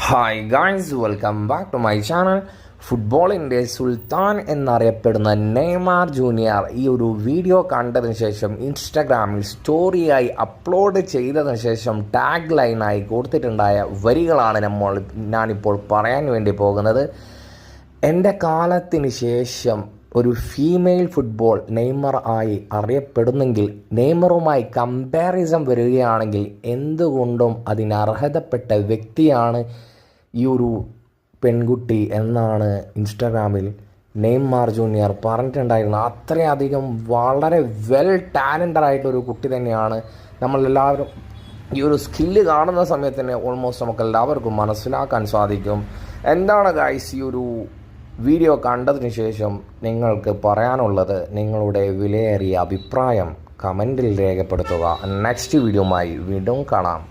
Hi guys, welcome back to my channel. ഫുട്ബോളിൻ്റെ സുൽത്താൻ എന്നറിയപ്പെടുന്ന നെയ്മർ ജൂനിയർ ഈ ഒരു വീഡിയോ കണ്ടതിന് ശേഷം ഇൻസ്റ്റഗ്രാമിൽ സ്റ്റോറിയായി അപ്ലോഡ് ചെയ്തതിന് ശേഷം ടാഗ് ലൈനായി കൊടുത്തിട്ടുണ്ടായ വരികളാണ് ഞാനിപ്പോൾ പറയാൻ വേണ്ടി പോകുന്നത്. എൻ്റെ കാലത്തിന് ശേഷം ഒരു ഫീമെയിൽ ഫുട്ബോൾ നെയ്മർ ആയി അറിയപ്പെടുന്നെങ്കിൽ, നെയ്മറുമായി കമ്പാരിസൺ വരികയാണെങ്കിൽ എന്തുകൊണ്ടും അതിനർഹതപ്പെട്ട വ്യക്തിയാണ് ഈ ഒരു പെൺകുട്ടി എന്നാണ് ഇൻസ്റ്റാഗ്രാമിൽ നെയ്മർ ജൂനിയർ പറഞ്ഞിട്ടുണ്ടായിരുന്നത്. അത്രയധികം വളരെ വെൽ ടാലൻ്റഡ് ആയിട്ടൊരു കുട്ടി തന്നെയാണ്. നമ്മളെല്ലാവരും ഈ ഒരു സ്കില്ല് കാണുന്ന സമയത്ത് തന്നെ ഓൾമോസ്റ്റ് നമുക്കെല്ലാവർക്കും മനസ്സിലാക്കാൻ സാധിക്കും. എന്താണ് ഗൈസ് ഈ ഒരു വീഡിയോ കണ്ടതിന് ശേഷം നിങ്ങൾക്ക് പറയാനുള്ളത്? നിങ്ങളുടെ വിലയേറിയ അഭിപ്രായം കമൻറ്റിൽ രേഖപ്പെടുത്തുക. നെക്സ്റ്റ് വീഡിയോയുമായി വീണ്ടും കാണാം.